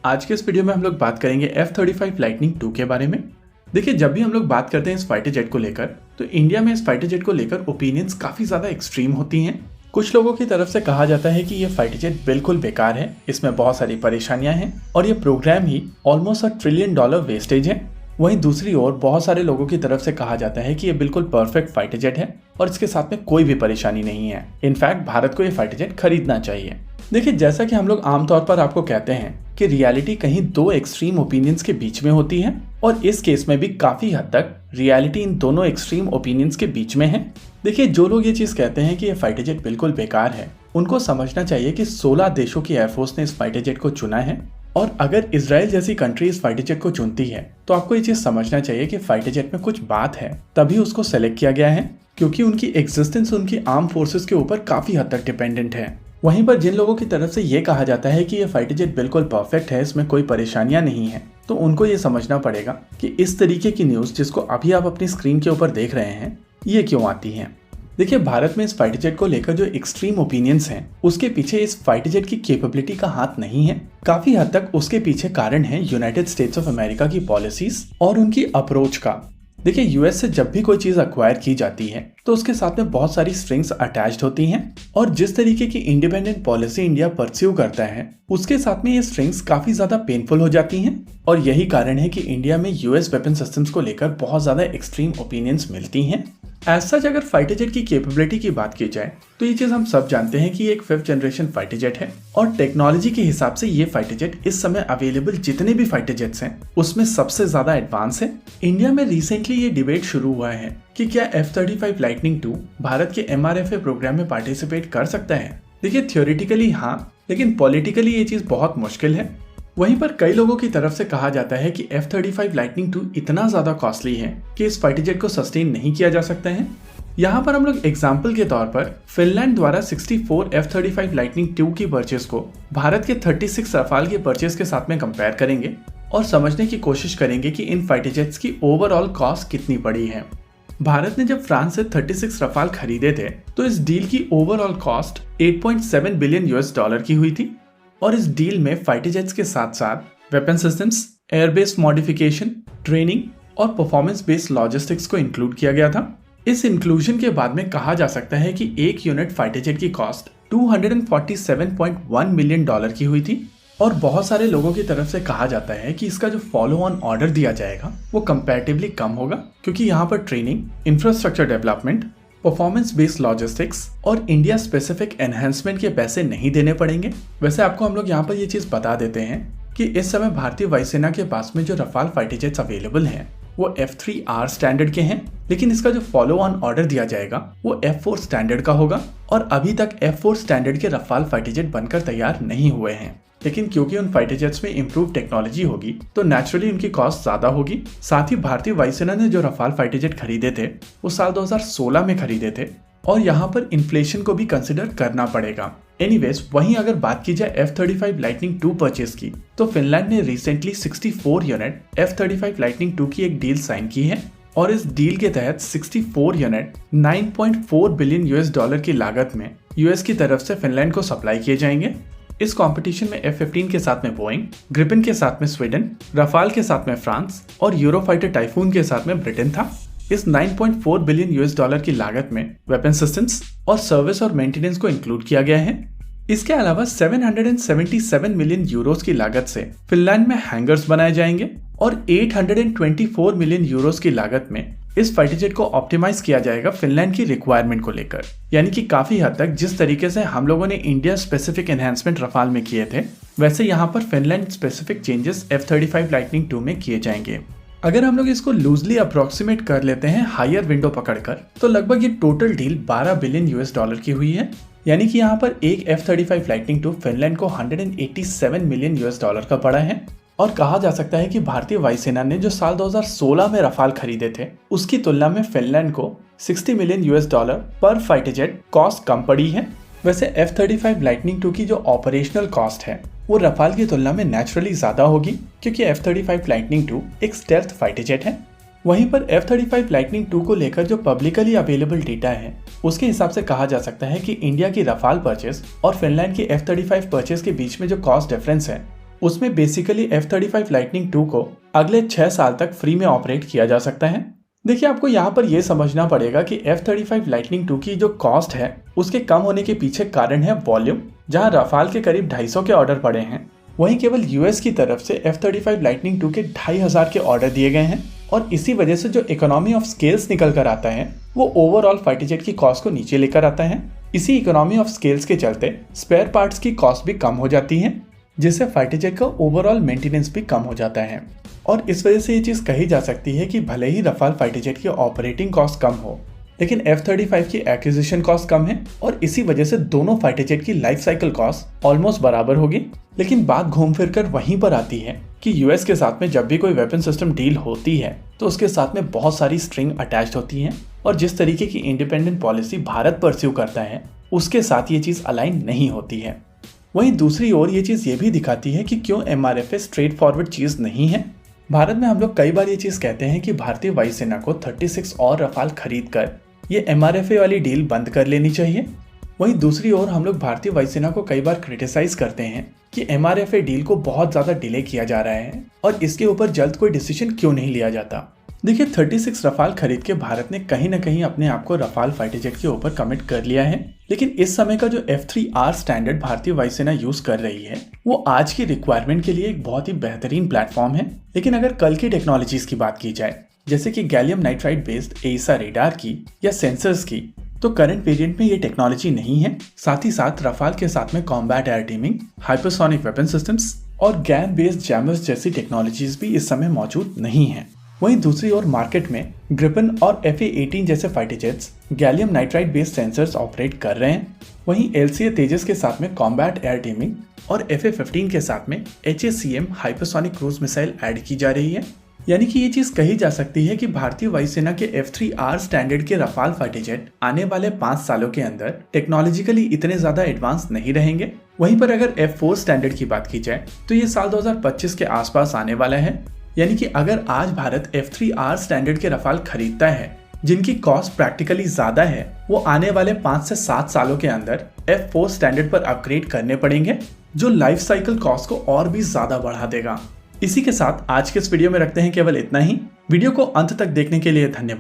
आज के इस वीडियो में हम लोग बात करेंगे F-35 लाइटनिंग 2 के बारे में। देखिए, जब भी हम लोग बात करते हैं इस फाइटर जेट को लेकर, तो इंडिया में इस फाइटर जेट को लेकर ओपिनियंस काफी ज्यादा एक्सट्रीम होती हैं। कुछ लोगों की तरफ से कहा जाता है कि ये फाइटर जेट बिल्कुल बेकार है, इसमें बहुत सारी परेशानियां हैं और ये प्रोग्राम ही ऑलमोस्ट $1 ट्रिलियन वेस्टेज है। वहीं दूसरी ओर बहुत सारे लोगों की तरफ से कहा जाता है कि ये बिल्कुल परफेक्ट फाइटर जेट है और इसके साथ में कोई भी परेशानी नहीं है। इनफैक्ट भारत को ये फाइटर जेट खरीदना चाहिए। देखिए, जैसा कि हम लोग आमतौर पर आपको कहते हैं कि रियलिटी कहीं दो एक्सट्रीम ओपिनियंस के बीच में होती है और इस केस में भी काफी हद तक रियलिटी इन दोनों एक्सट्रीम ओपिनियंस के बीच में है। देखिए, जो लोग ये चीज कहते हैं कि ये फाइटर जेट बिल्कुल बेकार है, उनको समझना चाहिए कि 16 देशों की एयरफोर्स ने इस फाइटर जेट को चुना है और अगर इजराइल जैसी कंट्री इस फाइटर जेट को चुनती है तो आपको ये चीज समझना चाहिए कि फाइटर जेट में कुछ बात है, तभी उसको सेलेक्ट किया गया है, क्योंकि उनकी एग्जिस्टेंस उनकी आर्म फोर्सेस के ऊपर काफी हद तक डिपेंडेंट है। वहीं पर जिन लोगों की तरफ से ये कहा जाता है कि ये फाइटर जेट बिल्कुल परफेक्ट है, इसमें कोई परेशानियां नहीं है, तो उनको ये समझना पड़ेगा कि इस तरीके की न्यूज जिसको अभी आप अपनी स्क्रीन के ऊपर देख रहे हैं, ये क्यों आती है। देखिए, भारत में इस फाइटर जेट को लेकर जो एक्सट्रीम ओपिनियंस हैं, उसके पीछे इस फाइटर जेट की कैपेबिलिटी का हाथ नहीं है। काफी हद तक उसके पीछे कारण है यूनाइटेड स्टेट्स ऑफ अमेरिका की पॉलिसीज और उनकी अप्रोच का। देखिए, यूएस से जब भी कोई चीज अक्वायर की जाती है तो उसके साथ में बहुत सारी स्ट्रिंग्स अटैच्ड होती हैं और जिस तरीके की इंडिपेंडेंट पॉलिसी इंडिया परस्यू करता है, उसके साथ में ये स्ट्रिंग्स काफी ज्यादा पेनफुल हो जाती हैं और यही कारण है कि इंडिया में यूएस वेपन सिस्टम्स को लेकर बहुत ज्यादा एक्सट्रीम ओपिनियंस मिलती हैं। एज सच अगर फाइटर जेट की कैपेबिलिटी की बात की जाए तो ये चीज हम सब जानते हैं कि ये एक 5th जनरेशन फाइटर जेट है और टेक्नोलॉजी के हिसाब से ये फाइटर जेट इस समय अवेलेबल जितने भी फाइटर जेट्स हैं उसमें सबसे ज्यादा एडवांस है। इंडिया में रिसेंटली ये डिबेट शुरू हुआ है कि क्या F-35 लाइटनिंग 2 भारत के MRFA प्रोग्राम में पार्टिसिपेट कर सकता है। देखिए, थियोरेटिकली हाँ, लेकिन पॉलिटिकली ये चीज बहुत मुश्किल है। वहीं पर कई लोगों की तरफ से कहा जाता है कि F-35 लाइटनिंग 2 इतना ज्यादा कॉस्टली है कि इस फाइटर जेट को सस्टेन नहीं किया जा सकता है। यहाँ पर हम लोग एग्जाम्पल के तौर पर फिनलैंड द्वारा 64 F-35 लाइटनिंग 2 की परचेज को भारत के 36 रफाल की परचेज के साथ में कंपेयर करेंगे और समझने की कोशिश करेंगे कि इन फाइटर जेट्स की ओवरऑल कॉस्ट कितनी पड़ी है। भारत ने जब फ्रांस से 36 रफाल खरीदे थे तो इस डील की ओवरऑल कॉस्ट $8.7 बिलियन की हुई थी और इस डील में फाइटर जेट्स के साथ साथ weapon systems, airbase modification, training और परफॉर्मेंस बेस्ड लॉजिस्टिक्स को इंक्लूड किया गया था। इस इंक्लूजन के बाद में कहा जा सकता है कि एक यूनिट फाइटर जेट की कॉस्ट $247.1 मिलियन की हुई थी और बहुत सारे लोगों की तरफ से कहा जाता है कि इसका जो फॉलो ऑन ऑर्डर दिया जाएगा वो कंपैरेटिवली कम होगा, क्योंकि यहाँ पर training, infrastructure development, performance based logistics और इंडिया स्पेसिफिक एनहेंसमेंट के पैसे नहीं देने पड़ेंगे। वैसे आपको हम लोग यहाँ पर ये चीज बता देते हैं कि इस समय भारतीय वायुसेना के पास में जो रफाल फाइटर जेट्स अवेलेबल हैं वो F3R स्टैंडर्ड के हैं, लेकिन इसका जो फॉलो ऑन ऑर्डर दिया जाएगा वो F4 स्टैंडर्ड का होगा और अभी तक F4 स्टैंडर्ड के रफाल फाइटर जेट बनकर तैयार नहीं हुए हैं। लेकिन क्योंकि उन फाइटर जेट्स में इंप्रूव टेक्नोलॉजी होगी तो नेचुरली उनकी कॉस्ट ज्यादा होगी। साथ ही भारतीय वायुसेना ने जो रफाल फाइटर जेट खरीदे थे वो साल 2016 में खरीदे थे और यहाँ पर इन्फ्लेशन को भी कंसिडर करना पड़ेगा। एनीवेज, वहीं अगर बात की जाए F-35 लाइटनिंग 2 परचेज की तो फिनलैंड ने रिसेंटली 64 यूनिट F-35 लाइटनिंग 2 की एक डील साइन की है और इस डील के तहत 64 यूनिट $9.4 बिलियन की लागत में यूएस की तरफ से फिनलैंड को सप्लाई किए जाएंगे। इस कंपटीशन में F-15 के साथ में बोइंग, ग्रिपेन के साथ में स्वीडन, रफाल के साथ में फ्रांस और यूरोफाइटर टाइफून के साथ में ब्रिटेन था। इस $9.4 बिलियन की लागत में वेपन सिस्टम्स और सर्विस और मेंटेनेंस को इंक्लूड किया गया है। इसके अलावा 777 मिलियन यूरोस की लागत से फिनलैंड में हैंगर्स बनाए जाएंगे और 824 मिलियन यूरोस की लागत में इस फाइटर जेट को ऑप्टिमाइज किया जाएगा फिनलैंड की रिक्वायरमेंट को लेकर। यानी कि काफी हद तक जिस तरीके से हम लोगों ने इंडिया स्पेसिफिक एनहेंसमेंट रफाल में किए थे, वैसे यहाँ पर Finland specific changes F-35 lightning 2 में किए जाएंगे। अगर हम लोग इसको लूजली अप्रोक्सीमेट कर लेते हैं हायर विंडो पकड़कर, तो लगभग ये टोटल डील $12 बिलियन की हुई है। यानी कि यहाँ पर एक F-35 लाइटनिंग 2 फिनलैंड को $187 मिलियन का पड़ा है और कहा जा सकता है कि भारतीय वायुसेना ने जो साल 2016 में रफाल खरीदे थे उसकी तुलना में फिनलैंड को $60 मिलियन पर फाइटर जेट कॉस्ट कम पड़ी है। वैसे F-35 लाइटनिंग 2 की जो ऑपरेशनल कॉस्ट है वो रफाल की तुलना में नेचुरली ज्यादा होगी, क्योंकि F-35 लाइटनिंग 2 एक स्टेल्थ फाइटर जेट है। वहीं पर F-35 लाइटनिंग 2 को लेकर जो पब्लिकली अवेलेबल डेटा है उसके हिसाब से कहा जा सकता है कि इंडिया की रफाल परचेस और फिनलैंड की F-35 परचेस के बीच में जो कॉस्ट डिफरेंस है उसमें बेसिकली F-35 लाइटनिंग 2 को अगले 6 साल तक फ्री में ऑपरेट किया जा सकता है। देखिए, आपको यहाँ पर यह समझना पड़ेगा कि F-35 लाइटनिंग 2 की जो कॉस्ट है उसके कम होने के पीछे कारण है वॉल्यूम। जहां रफाल के करीब 250 के ऑर्डर पड़े हैं, वहीं केवल यूएस की तरफ से F-35 लाइटनिंग 2 के 2500 के ऑर्डर दिए गए हैं। और इसी वजह से जो इकोनॉमी ऑफ स्केल्स निकल कर आता है वो ओवरऑल फाइटर जेट की कॉस्ट को नीचे लेकर आता है। इसी इकोनॉमी ऑफ स्केल्स के चलते स्पेयर पार्ट्स की कॉस्ट भी कम हो जाती है, जिससे फाइटर जेट का ओवरऑल मेंटेनेंस भी कम हो जाता है। और इस वजह से ये चीज कही जा सकती है कि भले ही रफाल फाइटर जेट की ऑपरेटिंग कॉस्ट कम हो, लेकिन F-35 की एक्विजिशन कॉस्ट कम है और इसी वजह से दोनों फाइटर जेट की लाइफ साइकिल कॉस्ट ऑलमोस्ट बराबर होगी। लेकिन बात घूम फिर कर वहीं पर आती है कि यूएस के साथ में जब भी कोई वेपन सिस्टम डील होती है तो उसके साथ में बहुत सारी स्ट्रिंग अटैच्ड होती हैं, और जिस तरीके की इंडिपेंडेंट पॉलिसी भारत परस्यू करता है उसके साथ ये चीज अलाइन नहीं होती है। वहीं दूसरी ओर ये चीज ये भी दिखाती है कि क्यों MRFA स्ट्रेट फॉरवर्ड चीज नहीं है। भारत में हम लोग कई बार ये चीज कहते हैं कि भारतीय वायुसेना को 36 और रफाल खरीद कर ये MRFA वाली डील बंद कर लेनी चाहिए। वहीं दूसरी ओर हम लोग भारतीय वायुसेना को कई बार क्रिटिसाइज करते हैं कि MRFA डील को बहुत ज्यादा डिले किया जा रहा है और इसके ऊपर जल्द कोई डिसीजन क्यों नहीं लिया जाता। देखिए, 36 रफाल खरीद के भारत ने कहीं ना कहीं अपने आप को रफाल फाइटर जेट के ऊपर कमिट कर लिया है, लेकिन इस समय का जो F3R स्टैंडर्ड भारतीय वायुसेना यूज कर रही है वो आज की रिक्वायरमेंट के लिए एक बहुत ही बेहतरीन प्लेटफॉर्म है। लेकिन अगर कल की टेक्नोलॉजीज की बात की जाए, जैसे कि gallium nitride based AESA radar की या सेंसर्स की, तो करंट वेरिएंट में ये टेक्नोलॉजी नहीं है। साथ ही साथ रफाल के साथ में combat air teeming, hypersonic weapon systems और गैन बेस्ड जैमर्स जैसी टेक्नोलॉजीज भी इस समय मौजूद नहीं है। वहीं दूसरी ओर मार्केट में ग्रिपन और FA-18 जैसे fighter jets gallium nitride based sensors operate कर रहे हैं। वहीं LCA तेजस के साथ में कॉम्बैट एयर टीमिंग और FA-15 के साथ में HACM hypersonic cruise missile add की जा रही है। यानी कि ये चीज कही जा सकती है कि भारतीय वायुसेना के F3R स्टैंडर्ड के रफाल फाइटर जेट आने वाले 5 सालों के अंदर टेक्नोलॉजिकली इतने ज्यादा एडवांस नहीं रहेंगे। वहीं पर अगर F4 स्टैंडर्ड की बात की जाए तो ये साल 2025 के आसपास आने वाला है। यानी कि अगर आज भारत F3R स्टैंडर्ड के रफाल खरीदता है जिनकी कॉस्ट प्रैक्टिकली ज्यादा है, वो आने वाले 5 से 7 सालों के अंदर F4 स्टैंडर्ड पर अपग्रेड करने पड़ेंगे, जो लाइफ साइकिल कॉस्ट को और भी ज्यादा बढ़ा देगा। इसी के साथ आज के इस वीडियो में रखते हैं केवल इतना ही। वीडियो को अंत तक देखने के लिए धन्यवाद।